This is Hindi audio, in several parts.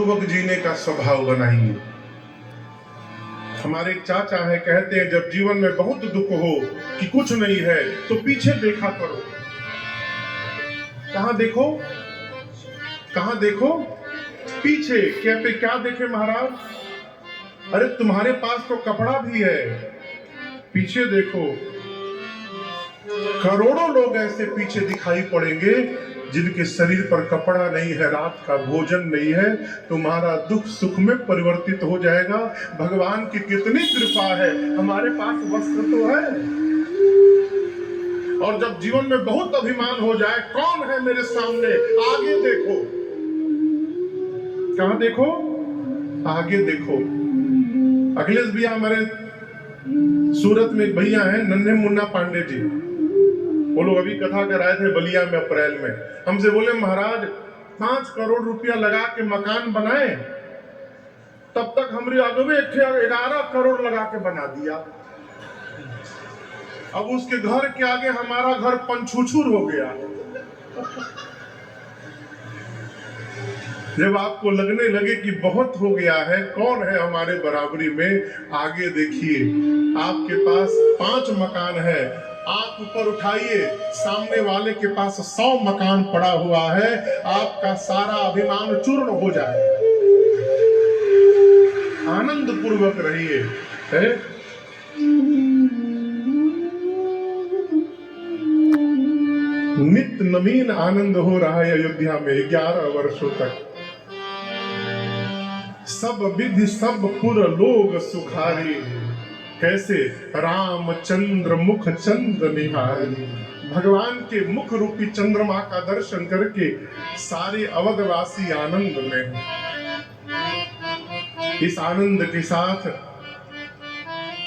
पूर्वक जीने का स्वभाव बनाइए। हमारे एक चाचा है, कहते हैं जब जीवन में बहुत दुख हो कि कुछ नहीं है तो पीछे देखा करो। कहां देखो, कहां देखो? पीछे। क्या देखे महाराज? अरे तुम्हारे पास तो कपड़ा भी है, पीछे देखो। करोड़ों लोग ऐसे पीछे दिखाई पड़ेंगे जिनके शरीर पर कपड़ा नहीं है, रात का भोजन नहीं है। तुम्हारा दुख सुख में परिवर्तित हो जाएगा। भगवान की कितनी कृपा है, हमारे पास वस्त्र तो है। और जब जीवन में बहुत अभिमान हो जाए, कौन है मेरे सामने, आगे देखो। कहां देखो? आगे देखो। अखिलेश भैया हमारे सूरत में एक भैया हैं, नन्हे मुन्ना पांडे जी, वो लोग अभी कथा कराए थे बलिया में अप्रैल में। हमसे बोले महाराज 5 करोड़ रुपया लगा के मकान बनाए, तब तक हमारे आगे 11 करोड़ लगा के बना दिया। अब उसके घर के आगे हमारा घर पंछुछुर हो गया। जब आपको लगने लगे कि बहुत हो गया है, कौन है हमारे बराबरी में, आगे देखिए। आपके पास 5 मकान है, आप ऊपर उठाइए, सामने वाले के पास 100 मकान पड़ा हुआ है, आपका सारा अभिमान चूर्ण हो जाए। आनंद पूर्वक रहिए। नित्य नवीन आनंद हो रहा है अयोध्या में 11 वर्षों तक। सब विधि सब पुर लोग सुखारी, कैसे रामचंद्र मुख चंद्र निहारी। भगवान के मुख रूपी चंद्रमा का दर्शन करके सारे अवधवासी आनंद में। इस आनंद के साथ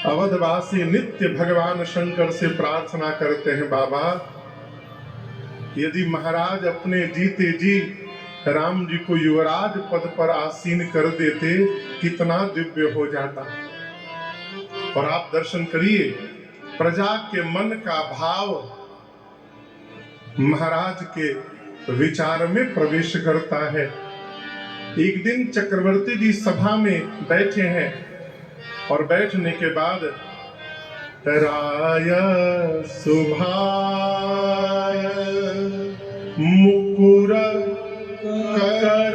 अवधवासी नित्य भगवान शंकर से प्रार्थना करते हैं, बाबा यदि महाराज अपने जीते जी राम जी को युवराज पद पर आसीन कर देते, कितना दिव्य हो जाता। और आप दर्शन करिए, प्रजा के मन का भाव महाराज के विचार में प्रवेश करता है। एक दिन चक्रवर्ती जी सभा में बैठे हैं और बैठने के बाद राय सुभाय मुकुर कर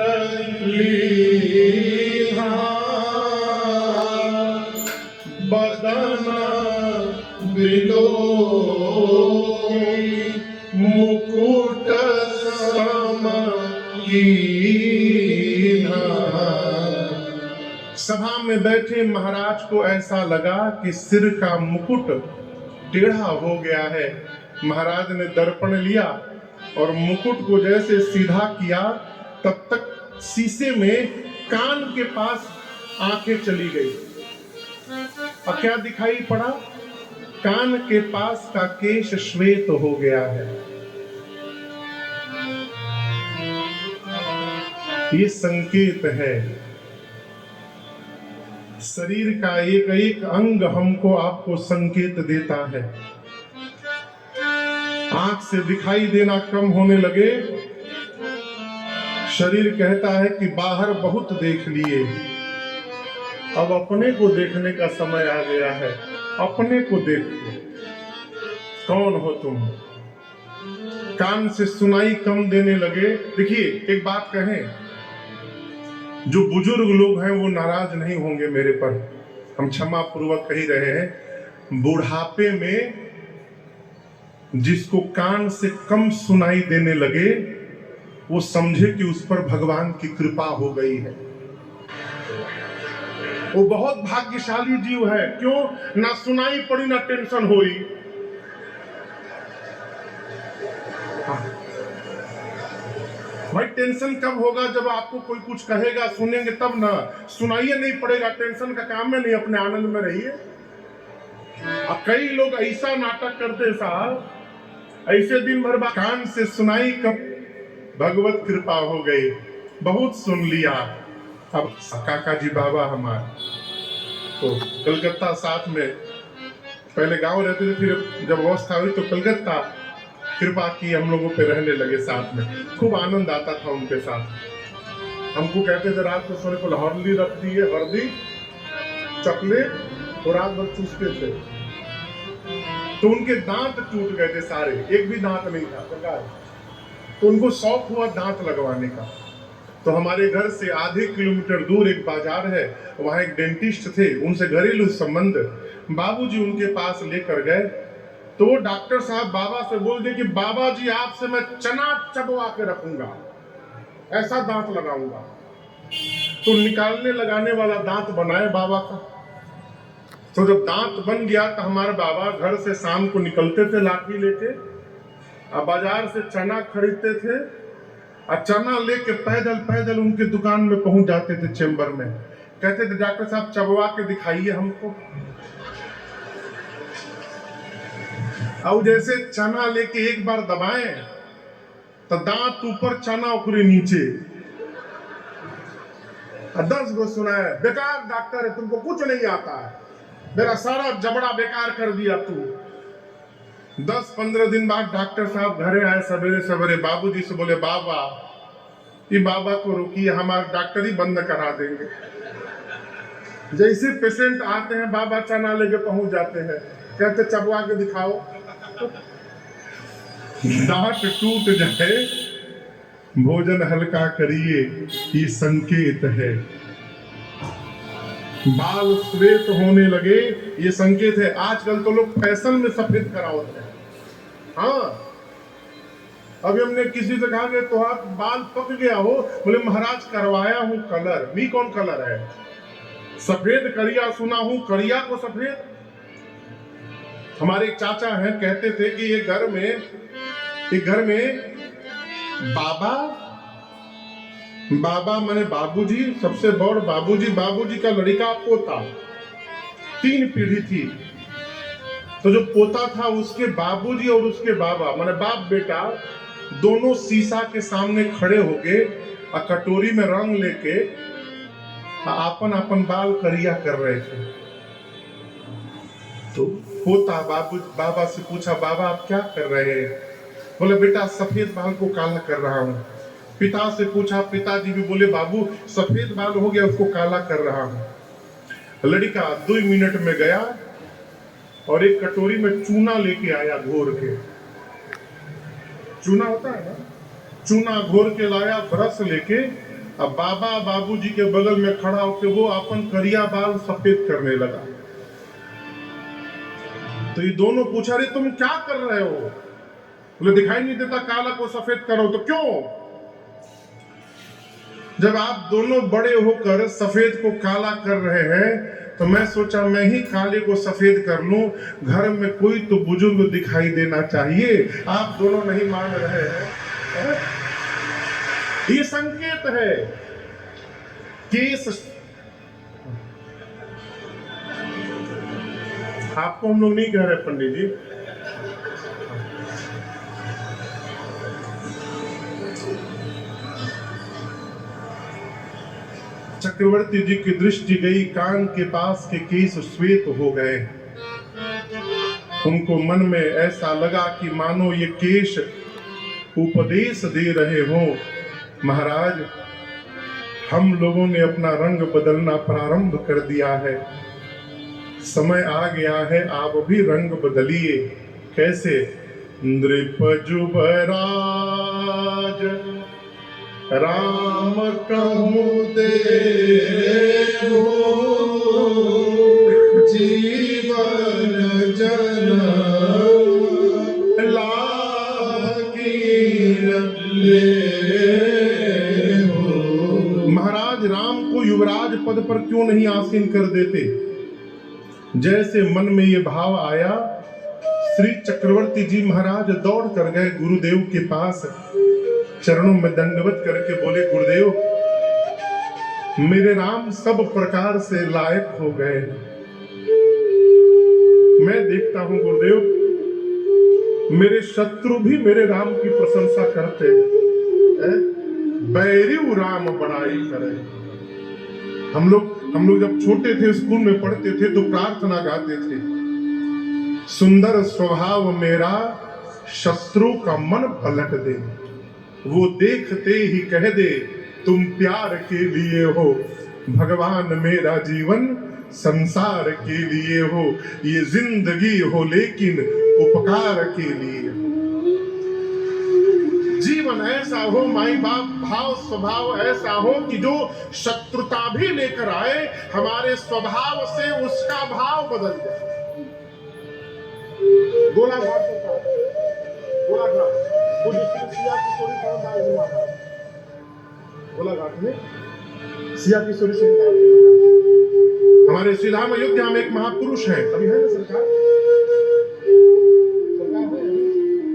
लीधा बदन बिलो मुकुट सम कीन्हा। सभा में बैठे महाराज को ऐसा लगा कि सिर का मुकुट टेढ़ा हो गया है। महाराज ने दर्पण लिया और मुकुट को जैसे सीधा किया, तब तक शीशे में कान के पास आंखें चली गई। अब क्या दिखाई पड़ा? कान के पास का केश श्वेत हो गया है। ये संकेत है, शरीर का एक एक अंग हमको आपको संकेत देता है। आंख से दिखाई देना कम होने लगे, शरीर कहता है कि बाहर बहुत देख लिए, अब अपने को देखने का समय आ गया है। अपने को देखो, कौन हो तुम। कान से सुनाई कम देने लगे। देखिए एक बात कहें, जो बुजुर्ग लोग हैं वो नाराज नहीं होंगे मेरे पर, हम क्षमा पूर्वक कह रहे हैं। बुढ़ापे में जिसको कान से कम सुनाई देने लगे, वो समझे कि उस पर भगवान की कृपा हो गई है। वो बहुत भाग्यशाली जीव है। क्यों? ना सुनाई पड़ी ना टेंशन हुई। भाई टेंशन कब होगा? जब आपको कोई कुछ कहेगा, सुनेंगे तब ना। सुनाइए नहीं पड़ेगा, टेंशन का काम में नहीं, अपने आनंद में रहिए। अब कई लोग ऐसा नाटक करते साहब, ऐसे दिन भर कान से सुनाई कब भगवत कृपा हो गई, बहुत सुन लिया। अब काका जी बाबा हमारे तो कलकत्ता साथ में, पहले गांव रहते थे, फिर जब अवस्था हुई तो कलकत्ता कृपा की, हम लोगों पे रहने लगे साथ में। खूब आनंद आता था उनके साथ। हमको कहते थे रात को सोने को हल्दी रख दी है, हल्दी चकले तो रात भर चूसते थे, तो उनके दांत टूट गए थे सारे, एक भी दांत नहीं था सरकार। तो उनको शौक हुआ दांत लगवाने का। तो हमारे घर से आधे किलोमीटर दूर एक बाजार है, वहां एक डेंटिस्ट थे, उनसे घरेलू संबंध बाबूजी उनके पास लेकर गए। तो वो डॉक्टर साहब बाबा से बोल दे कि बाबा जी आपसे मैं चना चबवा के रखूंगा, ऐसा दांत लगाऊंगा। तो निकालने लगाने वाला दांत बनाए बाबा का। तो जब दांत बन गया तो हमारे बाबा घर से शाम को निकलते थे लाठी लेके, और बाजार से चना खरीदते थे, और चना लेके पैदल पैदल उनके दुकान में पहुंच जाते थे चेंबर में। कहते थे डॉक्टर साहब चबवा के दिखाइए हमको। अब जैसे चना लेके एक बार दबाएं तो दांत ऊपर चना ऊपरी नीचे, 10 गो सुनाए बेकार डॉक्टर है, तुमको कुछ नहीं आता है, मेरा सारा जबड़ा बेकार कर दिया तू। 10-15 दिन बाद डॉक्टर साहब घरे आए सवेरे सवेरे, बाबूजी से बोले बाबा ये बाबा को रोकिए, हमारा डॉक्टरी बंद करा देंगे। जैसे पेशेंट आते हैं बाबा चना लेके पहुंच जाते हैं, कहते चबवा के दिखाओ। दांत टूट जाए भोजन हल्का करिए, ये संकेत है। बाल श्वेत होने लगे, ये संकेत है। आजकल तो लोग फैशन में सफेद करावते हैं। हाँ, अभी हमने किसी से कहा कि तो आप बाल पक गया हो, बोले महाराज करवाया हूं कलर। मी कौन कलर है? सफेद करिया सुना हूं, करिया को सफेद। हमारे एक चाचा हैं, कहते थे कि ये घर में बाबा माने बाबूजी, सबसे बड़ बाबूजी का लड़का पोता, 3 पीढ़ी थी। तो जो पोता था उसके बाबूजी और उसके बाबा माने बाप बेटा दोनों शीशा के सामने खड़े होके और कटोरी में रंग लेके अपन बाल करिया कर रहे थे। तो पोता बाबा से पूछा, बाबा आप क्या कर रहे हैं? बोले बेटा सफेद बाल को काला कर रहा हूं। पिता से पूछा, पिताजी भी बोले बाबू सफेद बाल हो गया, उसको काला कर रहा हूं। लड़का 2 मिनट में गया और एक कटोरी में चूना लेके आया, घोर के। चूना होता है ना, चूना घोर के लाया, ब्रश लेके। अब बाबा बाबूजी के बगल में खड़ा होकर वो अपन करिया बाल सफेद करने लगा। तो ये दोनों पूछा, रे तुम क्या कर रहे हो? बोले दिखाई नहीं देता काला को सफेद करो। तो क्यों? जब आप दोनों बड़े होकर सफेद को काला कर रहे हैं तो मैं सोचा मैं ही काले को सफेद कर लूं, घर में कोई तो बुजुर्ग दिखाई देना चाहिए। आप दोनों नहीं मान रहे हैं। ये संकेत है कि आपको हम लोग नहीं कह रहे पंडित जी, चक्रवर्ती जी की दृष्टि गई, कान के पास के केस श्वेत हो गए। उनको मन में ऐसा लगा कि मानो ये केश उपदेश दे रहे हो, महाराज हम लोगों ने अपना रंग बदलना प्रारंभ कर दिया है, समय आ गया है आप भी रंग बदलिए। कैसे? नृप जुबराज राम कहूँ देखो, जीवन जन महाराज राम को युवराज पद पर क्यों नहीं आसीन कर देते? जैसे मन में ये भाव आया, श्री चक्रवर्ती जी महाराज दौड़ कर गए गुरुदेव के पास, चरणों में दंडवत करके बोले, गुरुदेव मेरे राम सब प्रकार से लायक हो गए। मैं देखता हूं गुरुदेव मेरे शत्रु भी मेरे राम की प्रशंसा करते, बैरियू राम बड़ाई करे। हम लोग जब छोटे थे स्कूल में पढ़ते थे तो प्रार्थना गाते थे, सुंदर स्वभाव मेरा शत्रु का मन पलट दे, वो देखते ही कह दे तुम प्यार के लिए हो, भगवान मेरा जीवन संसार के लिए हो, ये जिंदगी हो लेकिन उपकार के लिए। जीवन ऐसा हो माई बाप, भाव स्वभाव ऐसा हो कि जो शत्रुता भी लेकर आए, हमारे स्वभाव से उसका भाव बदल जाए। गोलाघाट गोलाघाट में सिया किशोरी सिंह हमारे श्री राम अयोध्या में एक महापुरुष है, अभी है ना सरकार है,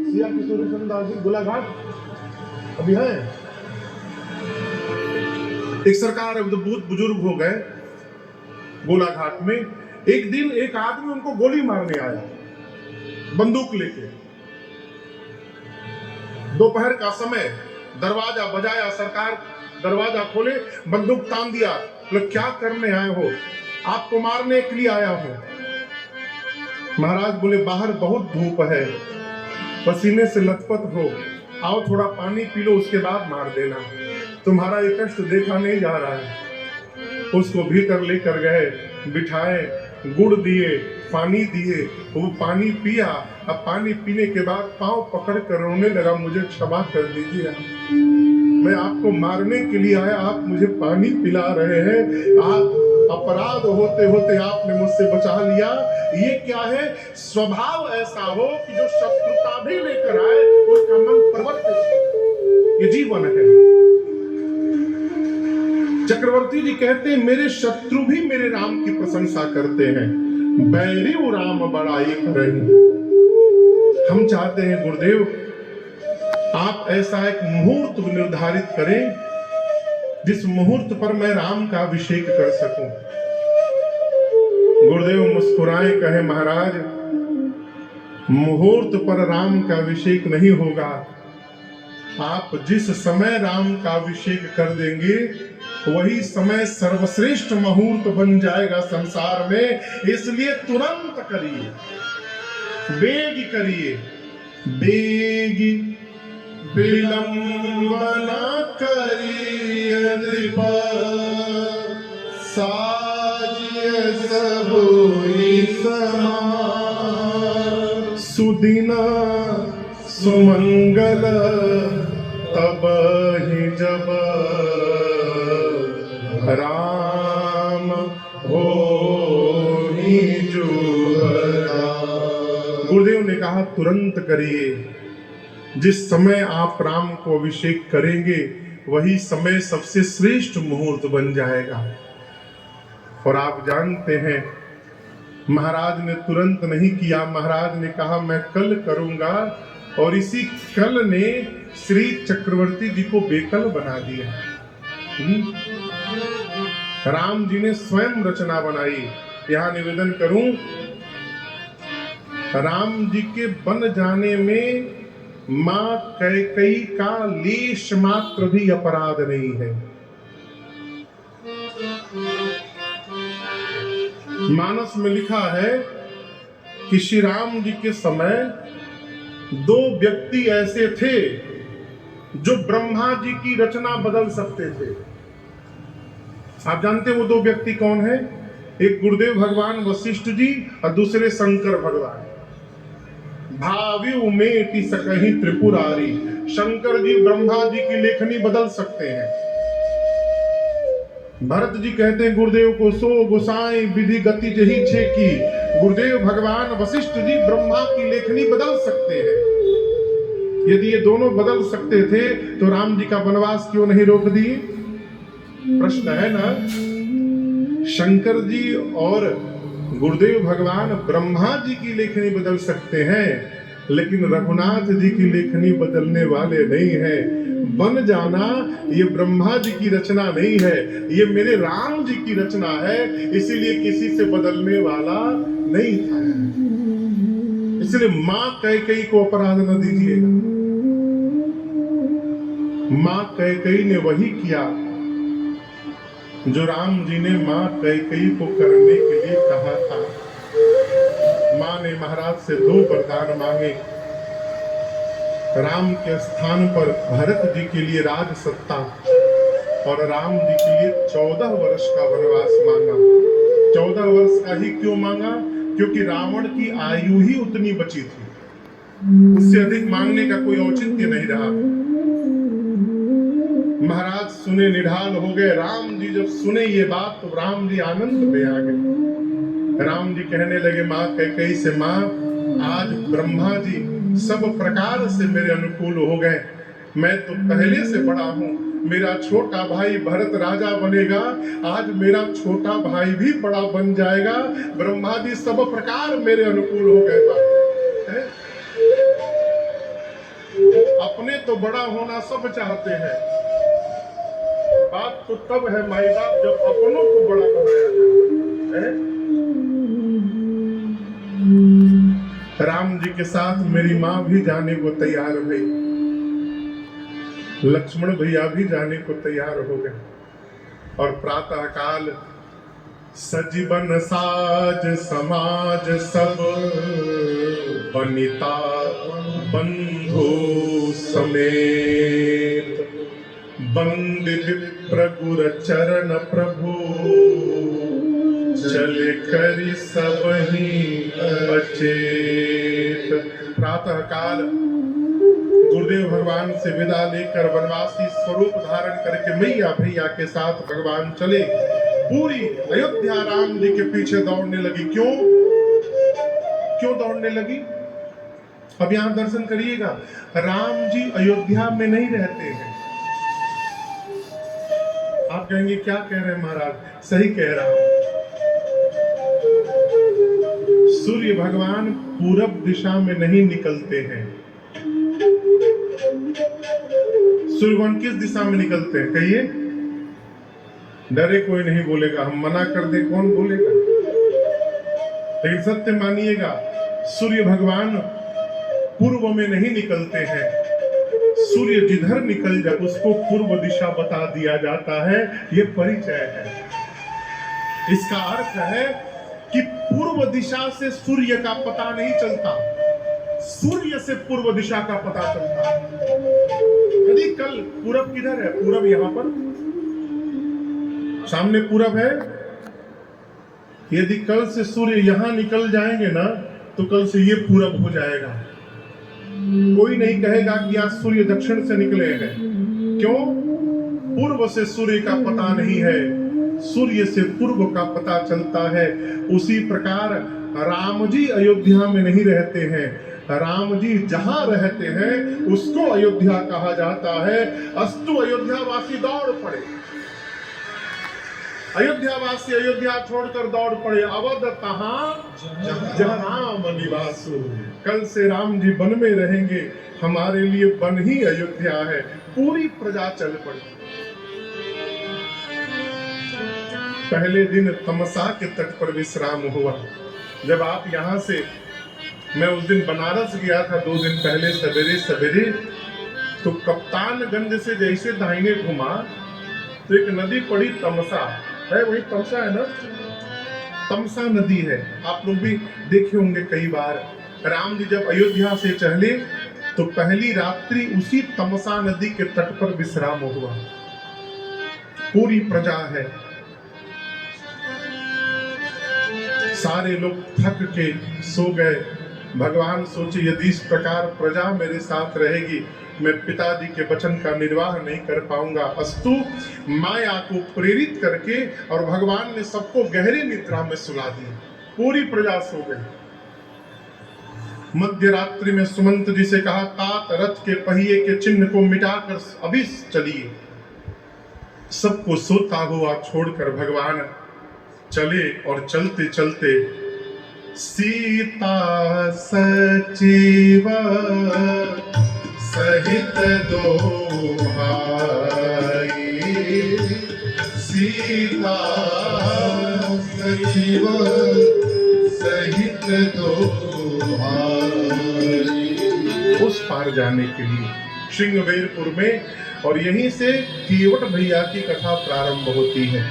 सिया किशोरी सिंह जी गोलाघाट अभी है। एक सरकार अब तो बहुत बुजुर्ग हो गए, गोलाघाट में एक दिन एक आदमी उनको गोली मारने आया बंदूक लेके। दोपहर का समय, दरवाजा बजाया, सरकार दरवाजा खोले, बंदूक तान दिया। लोग क्या करने आए हो? आपको मारने के लिए आया हूं। महाराज बोले बाहर बहुत धूप है, पसीने से लथपथ हो, आओ थोड़ा पानी पी लो, उसके बाद मार देना, तुम्हारा ये कष्ट देखा नहीं जा रहा है। उसको भीतर लेकर गए, बिठाए, गुड़ दिए, पानी दिए, वो पानी पिया। अब पानी पीने के बाद पांव पकड़ कर रोने लगा, मुझे क्षमा कर दीजिए, मैं आपको मारने के लिए आया, आप मुझे पानी पिला रहे हैं, आप अपराध होते होते आपने मुझसे बचा लिया। ये क्या है? स्वभाव ऐसा हो कि जो शत्रुता भी लेकर आए उसका मन परिवर्तित, ये जीवन है। चक्रवर्ती जी कहते हैं मेरे शत्रु भी मेरे राम की प्रशंसा करते हैं, बैरी राम बड़ाई करें। हम चाहते हैं गुरुदेव आप ऐसा एक मुहूर्त निर्धारित करें जिस मुहूर्त पर मैं राम का अभिषेक कर सकूं। गुरुदेव मुस्कुराए, कहे महाराज मुहूर्त पर राम का अभिषेक नहीं होगा, आप जिस समय राम का अभिषेक कर देंगे वही समय सर्वश्रेष्ठ मुहूर्त बन जाएगा संसार में। इसलिए तुरंत करिए, बेग करिए, बेग विलंब न करिए, साजिए सब सुदिन सुमंगल तब ही जब राम हो ही जुड़ा। गुरुदेव ने कहा तुरंत करिए, जिस समय आप राम को अभिषेक करेंगे वही समय सबसे श्रेष्ठ मुहूर्त बन जाएगा। और आप जानते हैं महाराज ने तुरंत नहीं किया, महाराज ने कहा मैं कल करूंगा, और इसी कल ने श्री चक्रवर्ती जी को बेकल बना दिया। राम जी ने स्वयं रचना बनाई। यहाँ निवेदन करूं, राम जी के बन जाने में मां कैकेयी का लेश मात्र भी अपराध नहीं है। मानस में लिखा है कि श्री राम जी के समय दो व्यक्ति ऐसे थे जो ब्रह्मा जी की रचना बदल सकते थे। आप जानते वो दो व्यक्ति कौन है? एक गुरुदेव भगवान वशिष्ठ जी और दूसरे शंकर भगवान। भावी उमेटी सकहि त्रिपुरारी, शंकर जी ब्रह्मा जी की लेखनी बदल सकते हैं। भरत जी कहते हैं गुरुदेव को सो गोसाई विधि गति जही छे की। गुरुदेव भगवान वशिष्ठ जी ब्रह्मा की लेखनी बदल सकते हैं। यदि ये दोनों बदल सकते थे तो राम जी का वनवास क्यों नहीं रोक दिए? प्रश्न है ना। शंकर जी और गुरुदेव भगवान ब्रह्मा जी की लेखनी बदल सकते हैं, लेकिन रघुनाथ जी की लेखनी बदलने वाले नहीं है। बन जाना ये ब्रह्मा जी की रचना नहीं है, ये मेरे राम जी की रचना है, इसीलिए किसी से बदलने वाला नहीं था। इसलिए मां कैकेयी को अपराध न दीजिएगा। मां कैकेयी ने वही किया जो राम जी ने मां कैकेयी को करने के लिए कहा था। मां ने महाराज से दो वरदान मांगे, राम के स्थान पर भरत जी के लिए राज सत्ता और राम जी के लिए 14 वर्ष का वनवास मांगा। 14 वर्ष का ही क्यों मांगा? क्योंकि रावण की आयु ही उतनी बची थी, उससे अधिक मांगने का कोई औचित्य नहीं रहा। महाराज सुने निढाल हो गए। राम जी जब सुने ये बात तो राम जी आनंद में आ गए। राम जी कहने लगे माँ कैकेयी से, माँ आज ब्रह्मा जी सब प्रकार से मेरे अनुकूल हो गए। मैं तो पहले से बड़ा हूँ, मेरा छोटा भाई भरत राजा बनेगा, आज मेरा छोटा भाई भी बड़ा बन जाएगा। ब्रह्मा जी सब प्रकार मेरे अनुकूल हो गए। बात अपने तो बड़ा होना सब चाहते हैं, बात तो तब है माई बाप जब अपनों को बड़ा बनाया जाए। राम जी के साथ मेरी माँ भी जाने को तैयार हुई, लक्ष्मण भैया भी जाने को तैयार हो गए। और प्रातः काल सजीवन साज समाज सब बनिता बंधु समेत, बंदित प्रगुर चरण प्रभु चल करि सबहि अचेत। प्रातः काल गुरुदेव भगवान से विदा लेकर वनवासी स्वरूप धारण करके मैया भैया के साथ भगवान चले। पूरी अयोध्या राम जी के पीछे दौड़ने लगी। क्यों दौड़ने लगी? अब यहां दर्शन करिएगा, राम जी अयोध्या में नहीं रहते हैं। आप कहेंगे क्या कह रहे हैं महाराज? सही कह रहा हूं। सूर्य भगवान पूरब दिशा में नहीं निकलते हैं। सूर्य भगवान किस दिशा में निकलते हैं? कहिए। डरे कोई नहीं बोलेगा, हम मना कर दे कौन बोलेगा? लेकिन सत्य मानिएगा, सूर्य भगवान पूर्व में नहीं निकलते हैं। सूर्य जिधर निकल जाए उसको पूर्व दिशा बता दिया जाता है, ये परिचय है। इसका अर्थ है कि पूर्व दिशा से सूर्य का पता नहीं चलता, सूर्य से पूर्व दिशा का पता चलता है। यदि कल पूरब किधर है? पूरब यहां पर सामने पूरब है। यदि कल से सूर्य यहां निकल जाएंगे ना तो कल से ये पूरब हो जाएगा। कोई नहीं कहेगा कि आज सूर्य दक्षिण से निकले हैं। क्यों? पूर्व से सूर्य का पता नहीं है, सूर्य से पूर्व का पता चलता है। उसी प्रकार राम जी अयोध्या में नहीं रहते हैं, राम जी जहां रहते हैं उसको अयोध्या कहा जाता है। अस्तु अयोध्यावासी दौड़ पड़े, अयोध्यावासी अयोध्या छोड़कर दौड़ पड़े। अवध तहां जहां राम निवासु। कल से राम जी वन में रहेंगे, हमारे लिए वन ही अयोध्या है। पूरी प्रजा चल पड़ी। पहले दिन तमसा के तट पर विश्राम हुआ। जब आप यहाँ से, मैं उस दिन बनारस गया था 2 दिन पहले सवेरे सवेरे, तो कप्तानगंज से जैसे दाहिने घुमा तो एक नदी पड़ी तमसा है, वही तमसा है ना, तमसा नदी है। आप लोग भी देखे होंगे कई बार। राम जी जब अयोध्या से चले तो पहली रात्रि उसी तमसा नदी के तट पर विश्राम हुआ। पूरी प्रजा है, सारे लोग थक के सो गए। भगवान सोचे यदि इस प्रकार प्रजा मेरे साथ रहेगी मैं पिताजी के वचन का निर्वाह नहीं कर पाऊंगा। अस्तु माया को प्रेरित करके और भगवान ने सबको गहरी निद्रा में सुला दिया। पूरी प्रजा सो गई। मध्य रात्रि में सुमंत जी से कहा तात रथ के पहिए के चिन्ह को मिटाकर अभी चलिए। सबको सोता हुआ छोड़कर भगवान चले और चलते चलते सीता सचिव सहित 2 भाई, सीता सचिव सहित 2 भाई, उस पार जाने के लिए श्रृंगवेरपुर में। और यहीं से केवट भैया की कथा प्रारंभ होती है।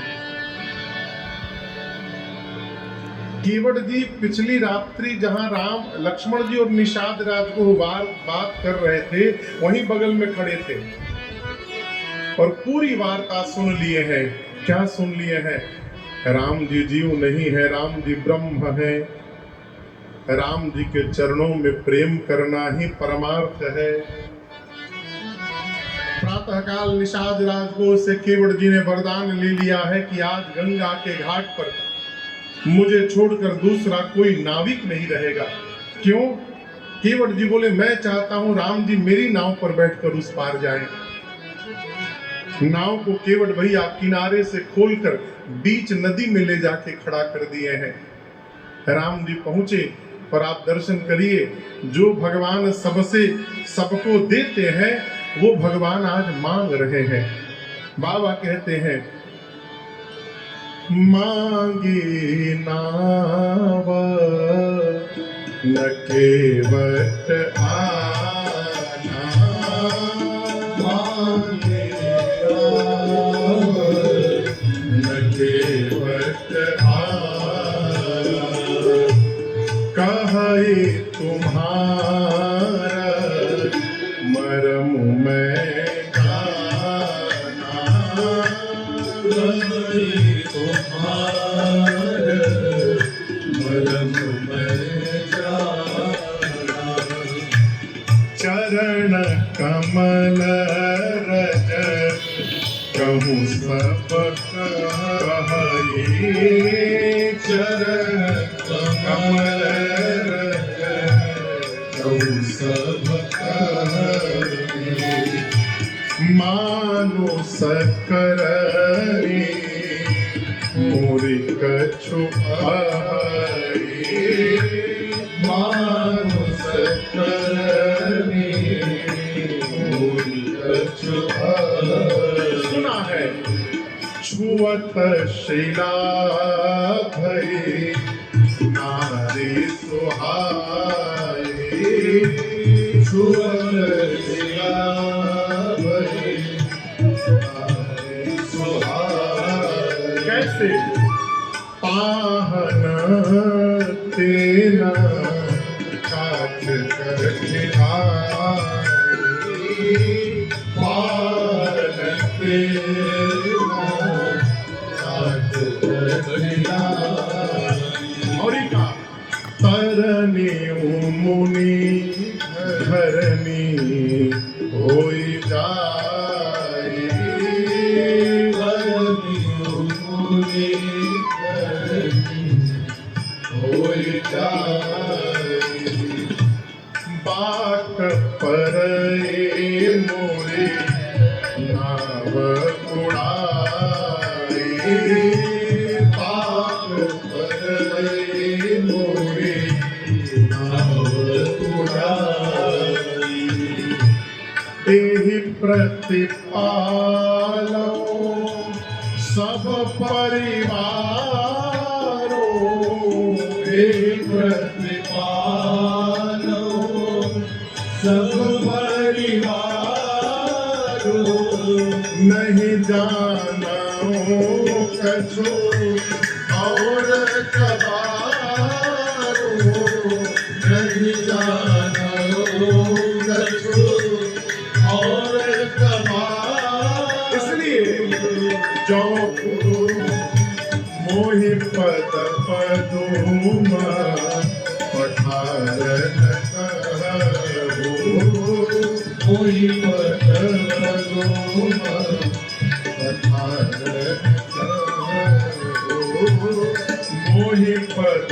केवट जी पिछली रात्रि जहां राम लक्ष्मण जी और निषाद राज को बात कर रहे थे वहीं बगल में खड़े थे। और पूरी वार्ता सुन लिए हैं। क्या सुन लिए हैं? राम जी जीव नहीं है, राम जी ब्रह्म है, राम जी के चरणों में प्रेम करना ही परमार्थ है। प्रातःकाल निषाद राजकोष से केवट जी ने वरदान ले लिया है कि आज गंगा के घाट पर मुझे छोड़कर दूसरा कोई नाविक नहीं रहेगा। क्यों? केवट जी बोले, मैं चाहता हूं राम जी मेरी नाव पर बैठकर उस पार जाएं। नाव को केवट भैया किनारे से खोलकर बीच नदी में ले जाके खड़ा कर दिए हैं। राम जी पहुंचे, पर आप दर्शन करिए, जो भगवान सबसे सबको देते हैं वो भगवान आज मांग रहे हैं। बाबा कहते हैं, मांगी नाव न केवट आना, मांगे नाव न केवट आना, कहे तुम्हारा मरम में गाना, कहे तुम्हारा मरम में गाना, चरण कमल रज कहूँ सब कहिए, चरण कमल रज कहूँ सब कहिए, मानो सकरनी मोरी कछु आई, मानो सकरनी मोरी कछु आई। सुना है, छुअत शिला भई नारी सुहाई, छुअत शिला भई नारी सुहाई। कैसे? पाहन तेना काट कर खिलाई, पाहन तेना काट कर खिलाई। और का तरनी मुनि धरनी होई जाई, तरनी मुनि होई जाई, बाट पर मोरी नाव उड़ाई, बाट पर मोरी नाव उड़ाई, एहि प्रतिपालो सब परिवारो, एहि प्रतिपालो सब परिवारो, नहीं जानो कछु और कबारो, नहीं जानो कछु और कबारो। इसलिए जो मोहि पद पदुमा पठारन कहबो, मोहि पद पदुमा पठारन कहबो, मोहि पद